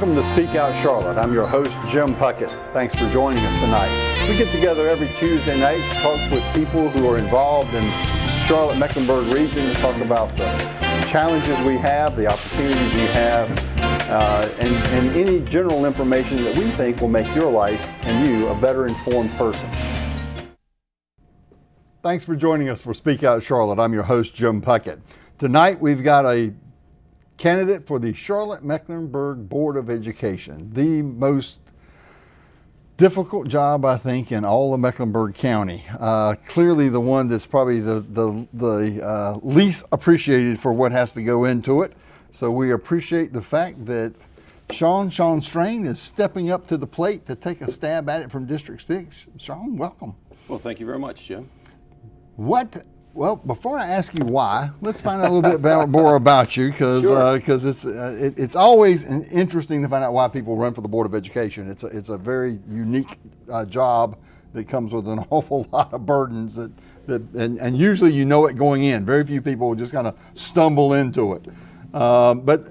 Welcome to Speak Out Charlotte. I'm your host, Jim Puckett. Thanks for joining us tonight. We get together every Tuesday night to talk with people who are involved in Charlotte-Mecklenburg region to talk about the challenges we have, the opportunities we have, and any general information that we think will make your life and you a better informed person. Thanks for joining us for Speak Out Charlotte. I'm your host, Jim Puckett. Tonight we've got a candidate for the Charlotte-Mecklenburg Board of Education, the most difficult job, I think, in all of Mecklenburg County. Clearly the one that's probably the least appreciated for what has to go into it. So we appreciate the fact that Sean Strain is stepping up to the plate to take a stab at it from District 6. Sean, welcome. Well, thank you very much, Jim. Well, before I ask you why, let's find out a little bit more about you, because sure. It's always interesting to find out why people run for the Board of Education. It's a very unique job that comes with an awful lot of burdens and usually you know it going in. Very few people just kind of stumble into it. But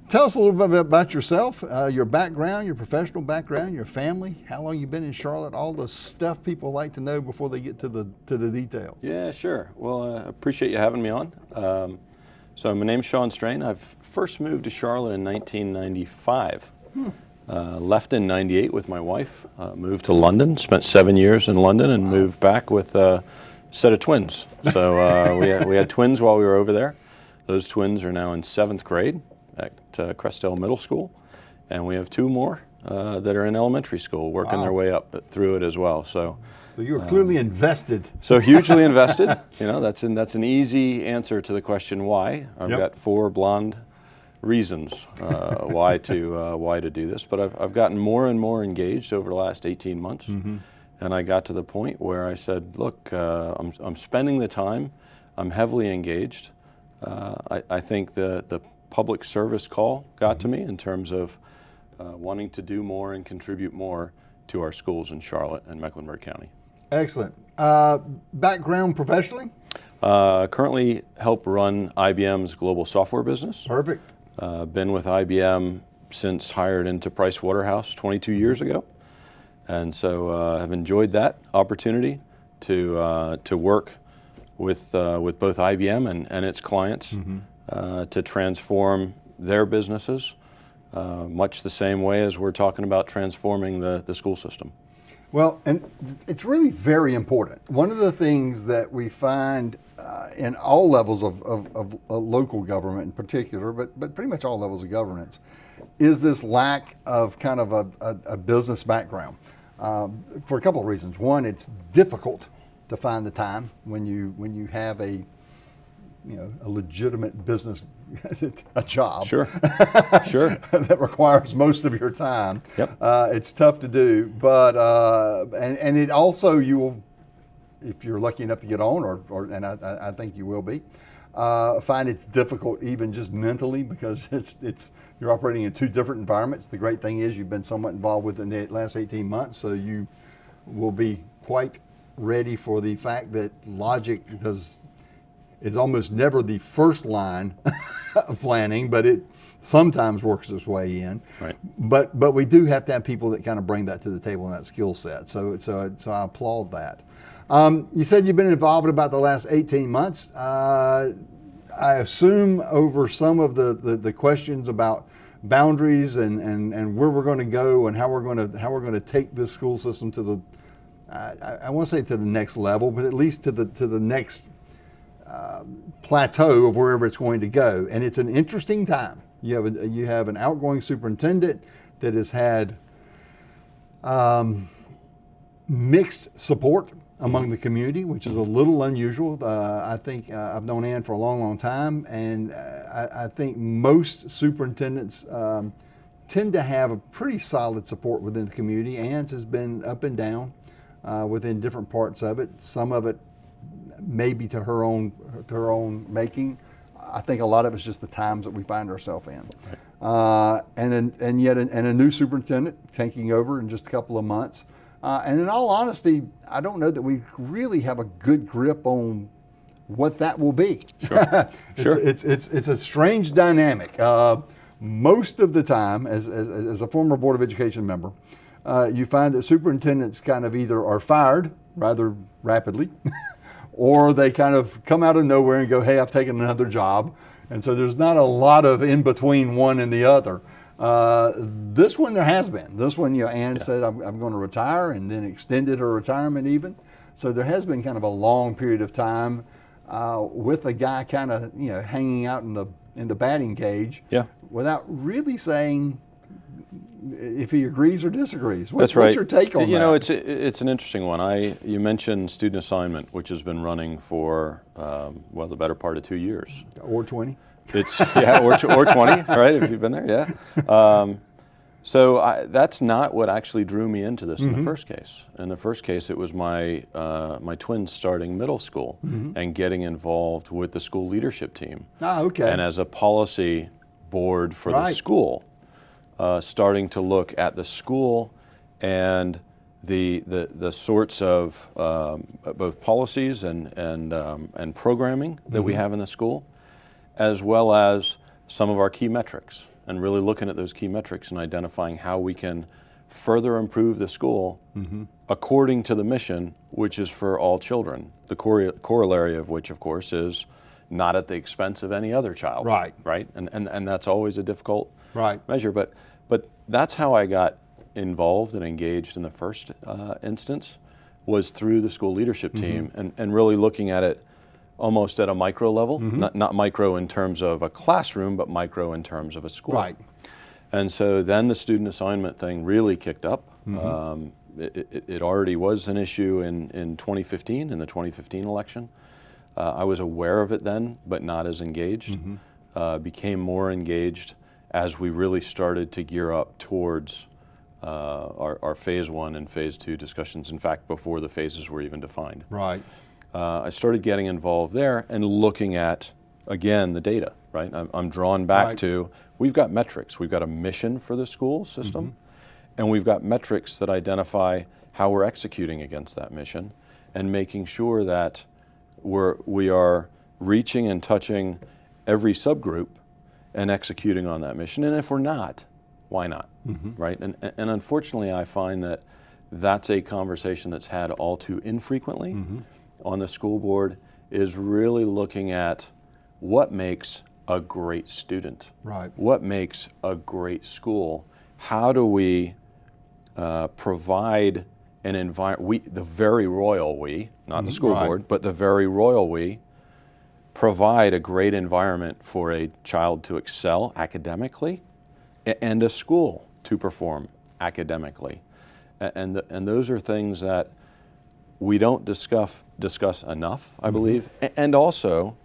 tell us a little bit about yourself, your background, your professional background, your family, how long you've been in Charlotte, all the stuff people like to know before they get to the details. Yeah, sure. Well, I appreciate you having me on. So my name's Sean Strain. I've first moved to Charlotte in 1995. Left in 98 with my wife, moved to London, spent 7 years in London, and moved back with a set of twins. So we had twins while we were over there. Those twins are now in 7th grade. At Crestdale Middle School, and we have 2 more that are in elementary school, working their way up through it as well. So you're clearly invested. So hugely invested. You know, that's an easy answer to the question why. I've got 4 blonde reasons why to do this, but I've gotten more and more engaged over the last 18 months, and I got to the point where I said, look, I'm spending the time. I'm heavily engaged. I think the public service call got to me in terms of wanting to do more and contribute more to our schools in Charlotte and Mecklenburg County. Excellent. Background professionally? Currently help run IBM's global software business. Perfect. Been with IBM since hired into Price Waterhouse 22 years ago. And so have enjoyed that opportunity to work with both IBM and its clients. To transform their businesses, much the same way as we're talking about transforming the school system. Well, and it's really very important. One of the things that we find in all levels of local government in particular, but pretty much all levels of governance, is this lack of kind of a business background for a couple of reasons. One, it's difficult to find the time when you have a legitimate business, a job. Sure. That requires most of your time. Yep. It's tough to do, but and it also, you will, if you're lucky enough to get on, and I think you will be, find it's difficult even just mentally, because you're operating in 2 different environments. The great thing is you've been somewhat involved with in the last 18 months, so you will be quite ready for the fact that logic is almost never the first line of planning, but it sometimes works its way in. Right. But we do have to have people that kind of bring that to the table in that skill set. So I applaud that. You said you've been involved in about the last 18 months. I assume over some of the questions about boundaries and where we're going to go and how we're going to take this school system to the I won't say to the next level, but at least to the next plateau of wherever it's going to go. And it's an interesting time. You have an outgoing superintendent that has had mixed support among the community, which is a little unusual. I think I've known Ann for a long time, and I think most superintendents tend to have a pretty solid support within the community. Ann's has been up and down within different parts of it. Some of it maybe to her own making. I think a lot of it's just the times that we find ourselves in. Right. And yet a new superintendent taking over in just a couple of months. And in all honesty, I don't know that we really have a good grip on what that will be. Sure. It's a strange dynamic. most of the time, as a former Board of Education member, you find that superintendents kind of either are fired rather rapidly, or they kind of come out of nowhere and go, hey, I've taken another job. And so there's not a lot of in between one and the other. This one there has been. This one, Ann said, I'm going to retire, and then extended her retirement even. So there has been kind of a long period of time with a guy kind of hanging out in the batting cage, without really saying if he agrees or disagrees. That's right. What's your take on that? It's an interesting one. You mentioned student assignment, which has been running for the better part of 2 years. Or 20. It's or 20, right? If you've been there, So that's not what actually drew me into this in the first case. In the first case, it was my twins starting middle school and getting involved with the school leadership team. Okay. And as a policy board for the school, starting to look at the school and the sorts of both policies and programming that we have in the school, as well as some of our key metrics, and really looking at those key metrics and identifying how we can further improve the school according to the mission, which is for all children. The corollary of which, of course, is not at the expense of any other child. Right. Right. And that's always a difficult measure. But that's how I got involved and engaged in the first instance, was through the school leadership team and really looking at it almost at a micro level, not micro in terms of a classroom, but micro in terms of a school. Right. And so then the student assignment thing really kicked up. It already was an issue in 2015, in the 2015 election. I was aware of it then, but not as engaged. Became more engaged as we really started to gear up towards our phase 1 and phase 2 discussions, in fact, before the phases were even defined. Right. I started getting involved there and looking at, again, the data, right? I'm drawn back to, we've got metrics. We've got a mission for the school system, and we've got metrics that identify how we're executing against that mission and making sure that we are reaching and touching every subgroup and executing on that mission. And if we're not, why not, right? And unfortunately, I find that that's a conversation that's had all too infrequently on the school board, is really looking at what makes a great student, what makes a great school. How do we provide an environment, the very royal we, not the school board, but the very royal we, provide a great environment for a child to excel academically and a school to perform academically. And those are things that we don't discuss enough, I believe, and also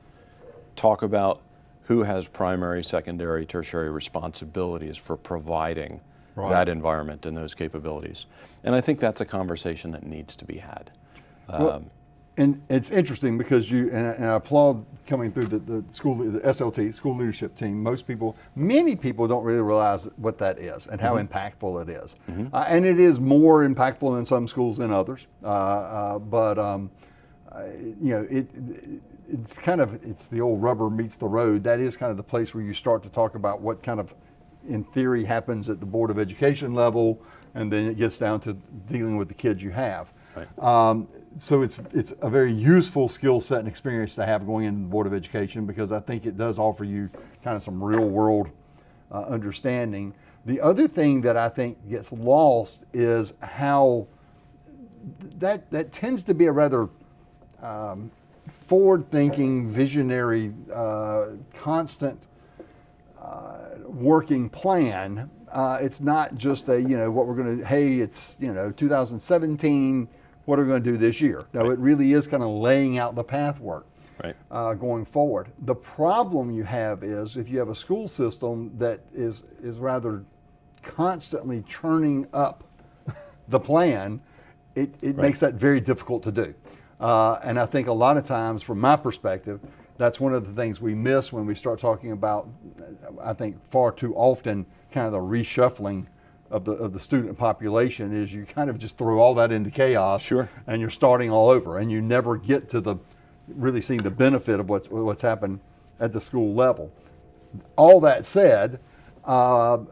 talk about who has primary, secondary, tertiary responsibilities for providing that environment and those capabilities. And I think that's a conversation that needs to be had. And it's interesting because and I applaud coming through the SLT, school leadership team. Many people don't really realize what that is and how impactful it is. And it is more impactful in some schools than others. It's the old rubber meets the road. That is kind of the place where you start to talk about what kind of, in theory, happens at the Board of Education level, and then it gets down to dealing with the kids you have. So it's a very useful skill set and experience to have going into the Board of Education, because I think it does offer you kind of some real world understanding. The other thing that I think gets lost is how that tends to be a rather forward-thinking, visionary, constant working plan. It's not just what we're going to, hey, it's 2017. What are we going to do this year? No, it really is kind of laying out the pathwork going forward. The problem you have is if you have a school system that is rather constantly churning up the plan, it makes that very difficult to do. And I think a lot of times, from my perspective, that's one of the things we miss when we start talking about, I think far too often, kind of the reshuffling of the student population, is you kind of just throw all that into chaos, and you're starting all over, and you never get to really seeing the benefit of what's happened at the school level. All that said, You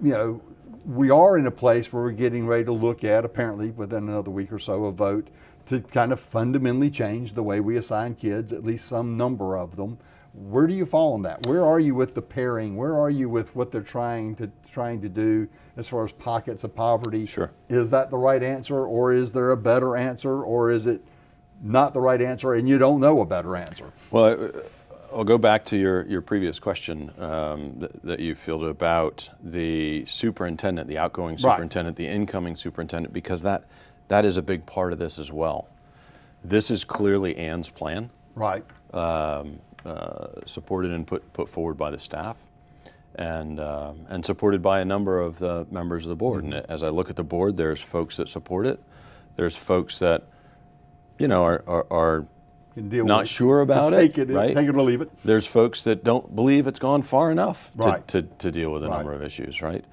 know, we are in a place where we're getting ready to look at, apparently within another week or so, a vote to kind of fundamentally change the way we assign kids, at least some number of them. Where do you fall on that? Where are you with the pairing? Where are you with what they're trying to do as far as pockets of poverty? Sure. Is that the right answer, or is there a better answer, or is it not the right answer and you don't know a better answer? Well, I'll go back to your previous question that you fielded about the superintendent, the outgoing superintendent, the incoming superintendent, because that is a big part of this as well. This is clearly Ann's plan. Right. Supported and put forward by the staff, and supported by a number of the members of the board. And as I look at the board, there's folks that support it. There's folks that, are not sure about it. Right? Take it or leave it. There's folks that don't believe it's gone far enough Right. to deal with a number of issues. Right.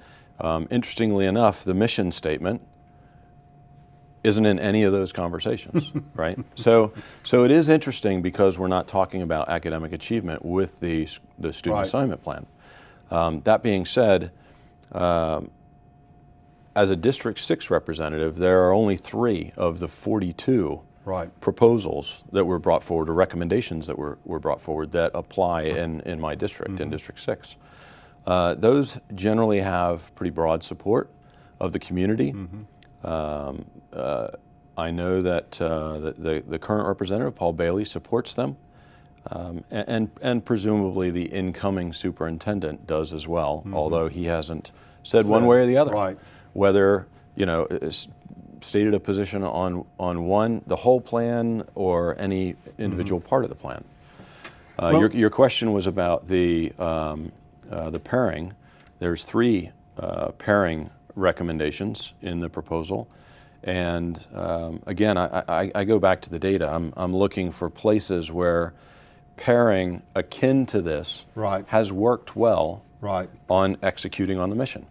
Interestingly enough, the mission statement isn't in any of those conversations, right? So it is interesting because we're not talking about academic achievement with the student Right. assignment plan. That being said, as a District 6 representative, there are only 3 of the 42 Right. proposals that were brought forward, or recommendations that were brought forward, that apply in my district, in District 6. Those generally have pretty broad support of the community. I know that the current representative, Paul Bailey, supports them, and presumably the incoming superintendent does as well, although he hasn't said one way or the other. Right. Whether, stated a position on the whole plan, or any individual part of the plan. Your question was about the pairing. There's 3 pairing recommendations in the proposal. And again, I go back to the data. I'm looking for places where pairing akin to this Right. has worked well Right. on executing on the mission.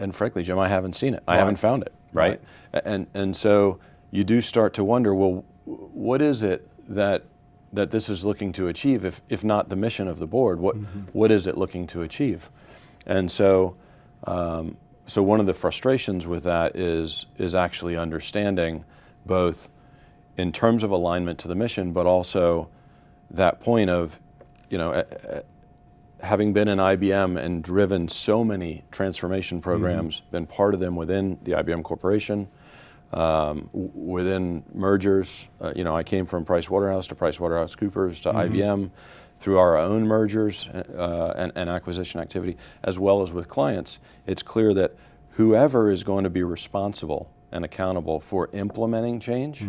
And frankly, Jim, I haven't seen it. I Right. haven't found it, right? And so you do start to wonder, well, what is it that this is looking to achieve, if not the mission of the board? What is it looking to achieve? And so so one of the frustrations with that is actually understanding, both in terms of alignment to the mission, but also that point of, having been in IBM and driven so many transformation programs, been part of them within the IBM Corporation, within mergers. I came from Price Waterhouse to PricewaterhouseCoopers to IBM, through our own mergers and acquisition activity, as well as with clients. It's clear that whoever is going to be responsible and accountable for implementing change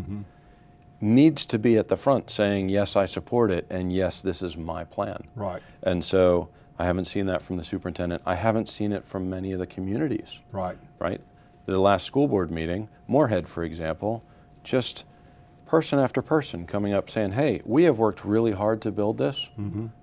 needs to be at the front saying, yes, I support it, and yes, this is my plan. Right. And so I haven't seen that from the superintendent. I haven't seen it from many of the communities. Right. Right? The last school board meeting, Moorhead, for example, just person after person coming up saying, hey, we have worked really hard to build this.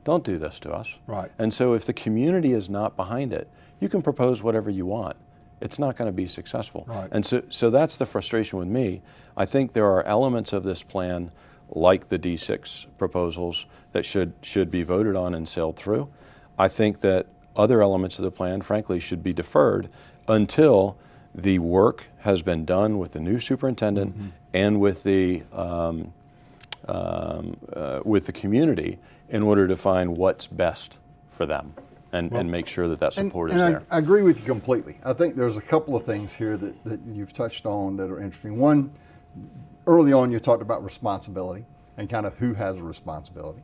Don't do this to us. Right. And so if the community is not behind it, you can propose whatever you want. It's not going to be successful. Right. And so that's the frustration with me. I think there are elements of this plan, like the D6 proposals, that should be voted on and sailed through. I think that other elements of the plan, frankly, should be deferred until the work has been done with the new superintendent and with the community, in order to find what's best for them, and make sure that support is there. I agree with you completely. I think there's a couple of things here that you've touched on that are interesting. One, early on you talked about responsibility and kind of who has a responsibility.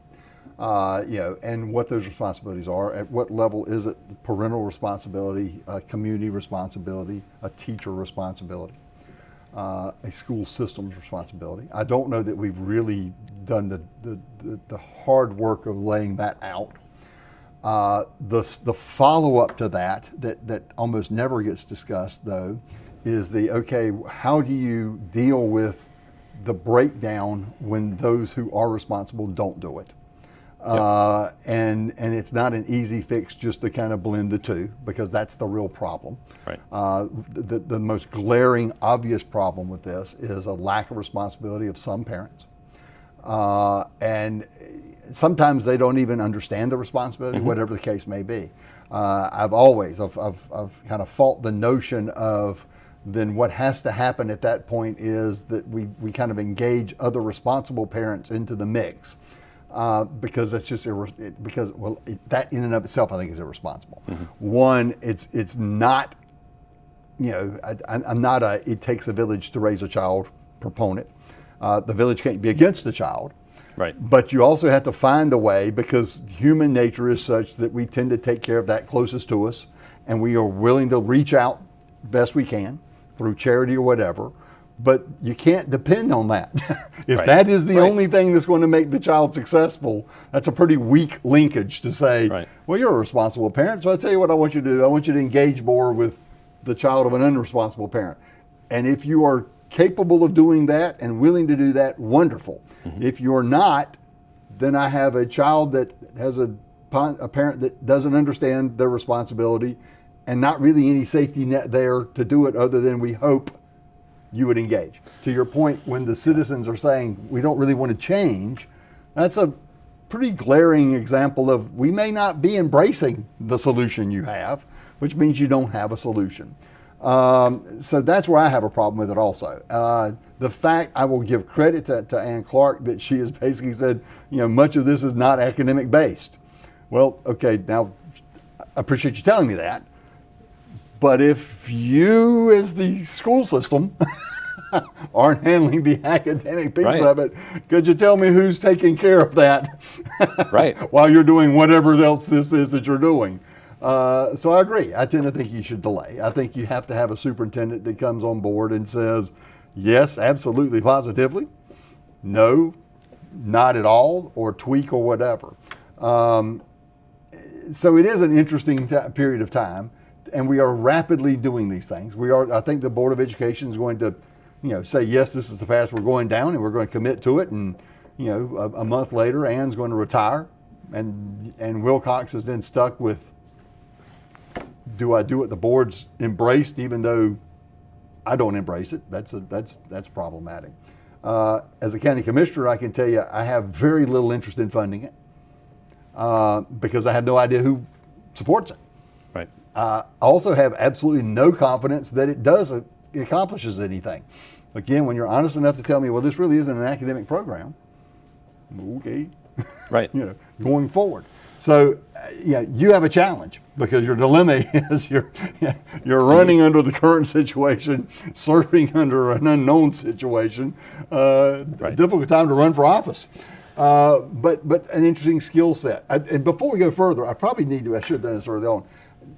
And what those responsibilities are. At what level is it parental responsibility, a community responsibility, a teacher responsibility, a school system's responsibility? I don't know that we've really done the hard work of laying that out. The follow-up to that almost never gets discussed, though, is how do you deal with the breakdown when those who are responsible don't do it? And it's not an easy fix just to kind of blend the two, because that's the real problem. Right. The most glaring, obvious problem with this is a lack of responsibility of some parents. And sometimes they don't even understand the responsibility, whatever the case may be. I've kind of fought the notion of then what has to happen at that point is that we kind of engage other responsible parents into the mix. Because that's just that in and of itself I think is irresponsible. One, it's not, I'm not a it takes a village to raise a child proponent. The village can't be against the child, right? But you also have to find a way, because human nature is such that we tend to take care of that closest to us, and we are willing to reach out best we can through charity or whatever. But you can't depend on that. If that is the only thing that's going to make the child successful, that's a pretty weak linkage to say, well, you're a responsible parent, so I'll tell you what I want you to do. I want you to engage more with the child of an unresponsible parent. And if you are capable of doing that and willing to do that, wonderful. If you're not, then I have a child that has a parent that doesn't understand their responsibility and not really any safety net there to do it other than we hope you would engage. To your point, when the citizens are saying we don't really want to change, that's a pretty glaring example of we may not be embracing the solution you have, which means you don't have a solution. So that's where I have a problem with it also. The fact, I will give credit to Ann Clark that she has basically said, much of this is not academic based. Well, okay, now I appreciate you telling me that. But if you, as the school system, aren't handling the academic piece of it, could you tell me who's taking care of that while you're doing whatever else this is that you're doing? So I agree. I tend to think you should delay. I think you have to have a superintendent that comes on board and says, yes, absolutely, positively. No, not at all, or tweak or whatever. So it is an interesting period of time. And we are rapidly doing these things. I think the Board of Education is going to, say, yes, this is the path we're going down, and we're going to commit to it. And, a month later, Ann's going to retire, and Wilcox is then stuck with, do I do what the board's embraced, even though I don't embrace it? That's problematic. As a county commissioner, I can tell you I have very little interest in funding it because I have no idea who supports it. Right. I also have absolutely no confidence that it accomplishes anything. Again, when you're honest enough to tell me, well, this really isn't an academic program, okay, right? Going forward. So, you have a challenge because your dilemma is you're running under the current situation, serving under an unknown situation. Difficult time to run for office. But an interesting skill set. And before we go further, I should have done this early on.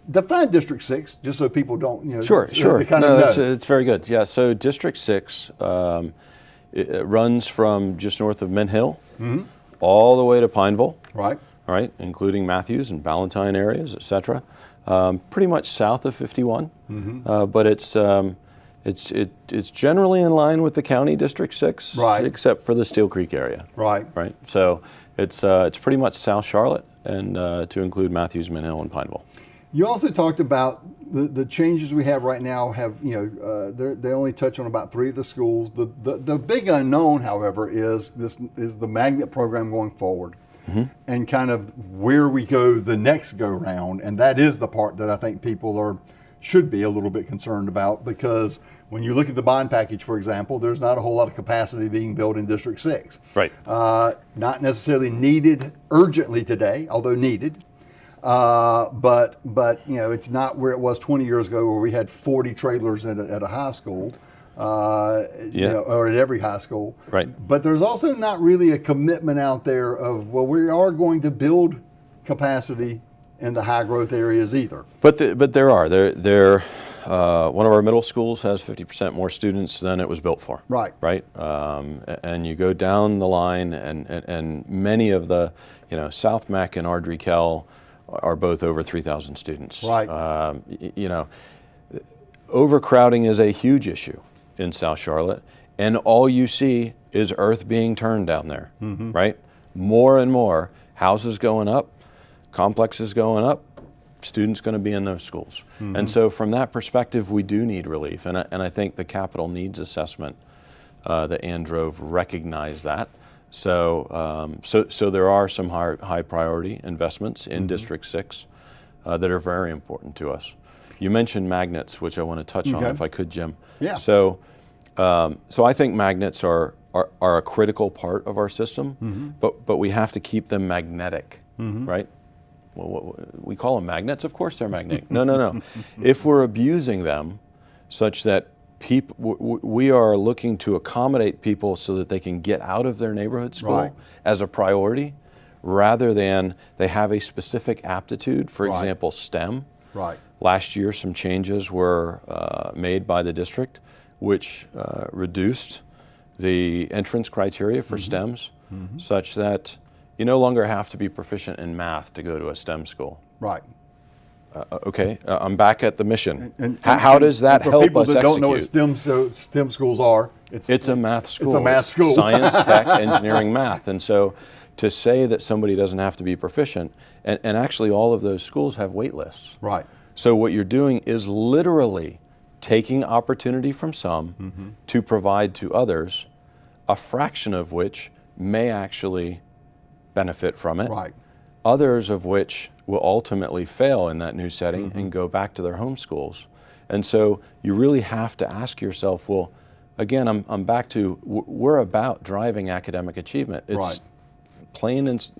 Define District 6, just so people don't, Sure. It's very good. Yeah, so District 6 it runs from just north of Mint Hill all the way to Pineville. Right, including Matthews and Ballantyne areas, et cetera. Pretty much south of 51, but it's generally in line with the county District 6, except for the Steel Creek area. Right. So it's pretty much South Charlotte, and to include Matthews, Mint Hill, and Pineville. You also talked about the changes we have right now. They only touch on about 3 of the schools. The big unknown, however, is the magnet program going forward. And kind of where we go the next go round, and that is the part that I think people should be a little bit concerned about, because when you look at the bond package, for example, there's not a whole lot of capacity being built in District 6. Not necessarily needed urgently today, although needed. But it's not where it was 20 years ago, where we had 40 trailers at a high school. Or at every high school. But there's also not really a commitment out there of, well, we are going to build capacity in the high growth areas either. But there are. One of our middle schools has 50% more students than it was built for. Right. And you go down the line, and many of the, South Mac and Ardrey Kell are both over 3,000 students. Overcrowding is a huge issue in South Charlotte, and all you see is earth being turned down there, right? More and more houses going up, complexes going up, students going to be in those schools. And so from that perspective, we do need relief, and I think the capital needs assessment that Ann drove recognized that. So there are some high priority investments in District 6 that are very important to us. You mentioned magnets, which I want to touch on if I could, Jim. Yeah. So I think magnets are a critical part of our system, but we have to keep them magnetic, right? Well, we call them magnets. Of course they're magnetic. No. If we're abusing them such that we are looking to accommodate people so that they can get out of their neighborhood school as a priority, rather than they have a specific aptitude, for example, STEM. Right. Last year, some changes were made by the district, which reduced the entrance criteria for STEMs, such that you no longer have to be proficient in math to go to a STEM school. Right. Okay, I'm back at the mission. How does that help us execute? For people that don't know what STEM schools are, it's a math school. It's a math school. Science, tech, engineering, math. And so to say that somebody doesn't have to be proficient, and actually all of those schools have wait lists. Right. So what you're doing is literally taking opportunity from some to provide to others, a fraction of which may actually benefit from it. Right. Others of which will ultimately fail in that new setting and go back to their home schools. And so you really have to ask yourself, well, again, I'm back to, we're about driving academic achievement. It's plain and,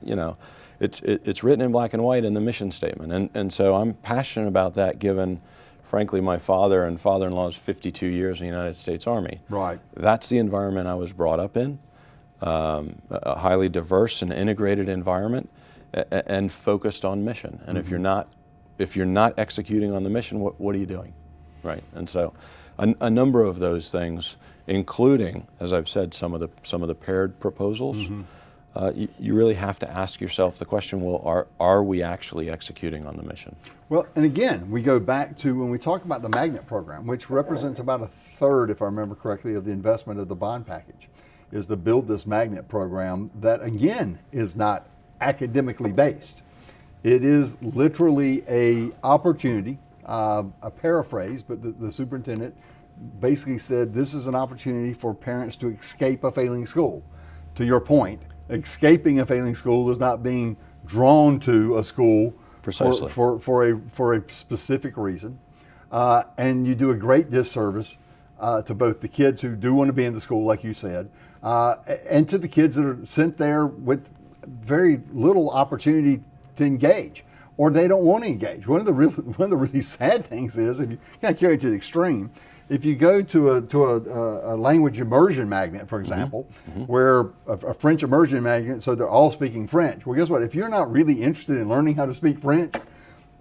it's written in black and white in the mission statement. And so I'm passionate about that, given, frankly, my father and father-in-law's 52 years in the United States Army. Right. That's the environment I was brought up in, a highly diverse and integrated environment, and focused on mission. And if you're not executing on the mission, what are you doing, right? And so, a number of those things, including, as I've said, some of the paired proposals. You really have to ask yourself the question: well, are we actually executing on the mission? Well, and again, we go back to when we talk about the magnet program, which represents about a third, if I remember correctly, of the investment of the bond package, is to build this magnet program that, again, is not academically based. It is literally a opportunity, a paraphrase, but the superintendent basically said this is an opportunity for parents to escape a failing school. To your point, escaping a failing school is not being drawn to a school precisely for a specific reason, and you do a great disservice to both the kids who do want to be in the school, like you said, and to the kids that are sent there with very little opportunity to engage, or they don't want to engage. One of the really sad things is, if you kind of carry it to the extreme, if you go to a language immersion magnet, for example, where a French immersion magnet, so they're all speaking French. Well, guess what? If you're not really interested in learning how to speak French,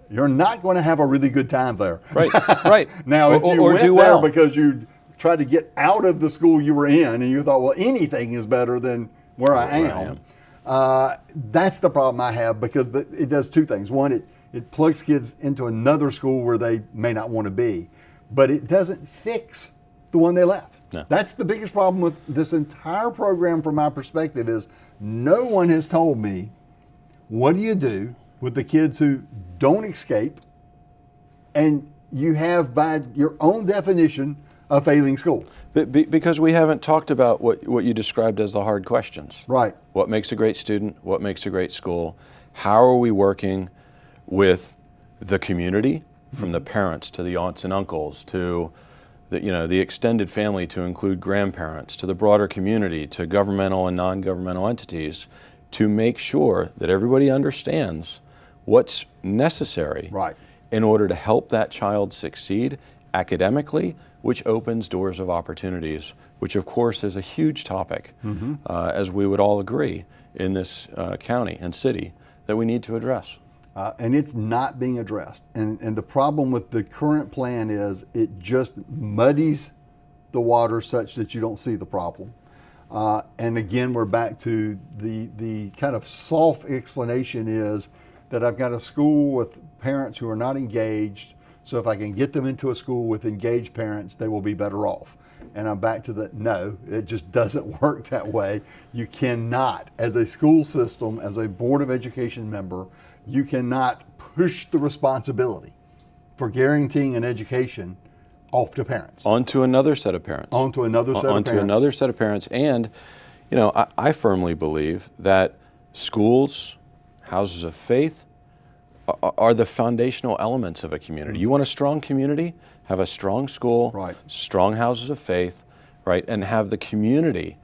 you're not going to have a really good time there. Right, right. Now, if you went there because you tried to get out of the school you were in and you thought, well, anything is better than where I am. That's the problem I have, because it does two things. One, it plugs kids into another school where they may not want to be, but it doesn't fix the one they left. No. That's the biggest problem with this entire program from my perspective, is no one has told me, what do you do with the kids who don't escape, and you have, by your own definition, a failing school? Because we haven't talked about what you described as the hard questions. Right. What makes a great student? What makes a great school? How are we working with the community, from the parents to the aunts and uncles to the extended family, to include grandparents, to the broader community, to governmental and non-governmental entities, to make sure that everybody understands what's necessary in order to help that child succeed academically, which opens doors of opportunities, which of course is a huge topic, as we would all agree in this county and city, that we need to address. And it's not being addressed. And the problem with the current plan is it just muddies the water such that you don't see the problem. And again, we're back to the kind of soft explanation is that I've got a school with parents who are not engaged, so if I can get them into a school with engaged parents, they will be better off. And I'm back to the, no, it just doesn't work that way. You cannot, as a school system, as a Board of Education member, you cannot push the responsibility for guaranteeing an education off to parents. Onto another set of parents. Onto another set of parents. Onto another set of parents. And, You know, I firmly believe that schools, houses of faith, are the foundational elements of a community. You want a strong community? Have a strong school, Right. strong houses of faith, right? And have the community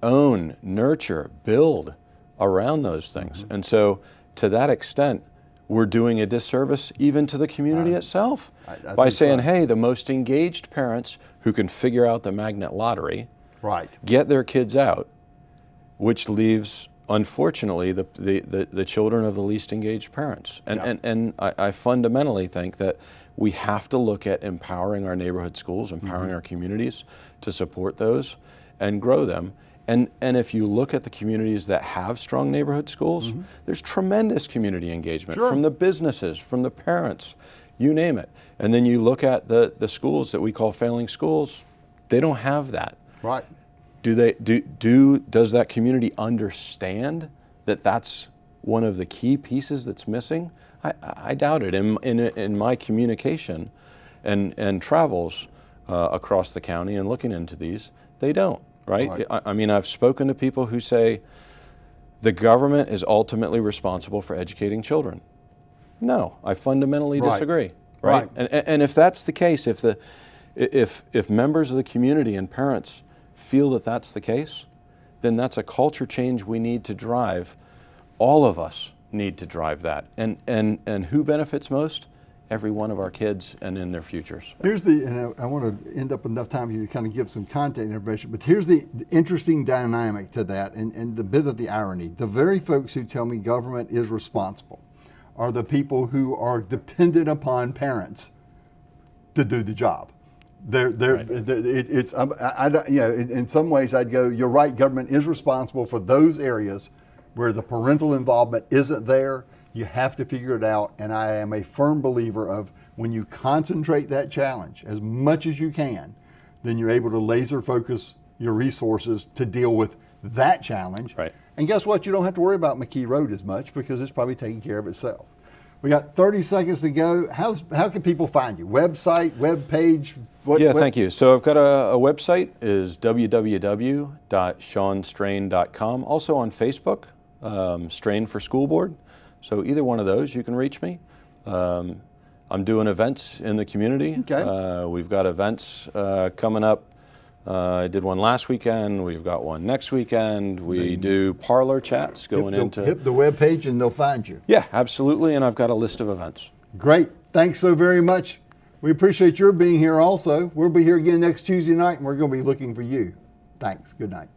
own, nurture, build around those things. And so to that extent, we're doing a disservice even to the community itself I by think saying, so. hey, the most engaged parents who can figure out the magnet lottery, Right. get their kids out, which leaves, unfortunately, the children of the least engaged parents. And I fundamentally think that we have to look at empowering our neighborhood schools, empowering our communities to support those and grow them. And if you look at the communities that have strong neighborhood schools, there's tremendous community engagement from the businesses, from the parents, you name it. And then you look at the schools that we call failing schools, they don't have that. Right. Does that community understand that that's one of the key pieces that's missing? I doubt it. In my communication and travels across the county and looking into these, they don't, right? I mean, I've spoken to people who say the government is ultimately responsible for educating children. No, I fundamentally disagree, right? And if that's the case, if members of the community and parents feel that that's the case, then that's a culture change we need to drive. All of us need to drive that. And who benefits most? Every one of our kids and in their futures. And I want to end up enough time for you to kind of give some content information, but here's the interesting dynamic to that and the bit of the irony. The very folks who tell me government is responsible are the people who are dependent upon parents to do the job. In some ways I'd go, you're right, government is responsible for those areas where the parental involvement isn't there. You have to figure it out, and I am a firm believer of when you concentrate that challenge as much as you can, then you're able to laser focus your resources to deal with that challenge. Right. And guess what? You don't have to worry about McKee Road as much because it's probably taking care of itself. We got 30 seconds to go. How can people find you? Website, web page? Thank you. So I've got a website, is www.seanstrain.com. Also on Facebook, Strain for School Board. So either one of those, you can reach me. I'm doing events in the community. Okay. We've got events coming up. I did one last weekend. We've got one next weekend. We do parlor chats going into... Hit the web page and they'll find you. Yeah, absolutely. And I've got a list of events. Great. Thanks so very much. We appreciate your being here also. We'll be here again next Tuesday night, and we're going to be looking for you. Thanks. Good night.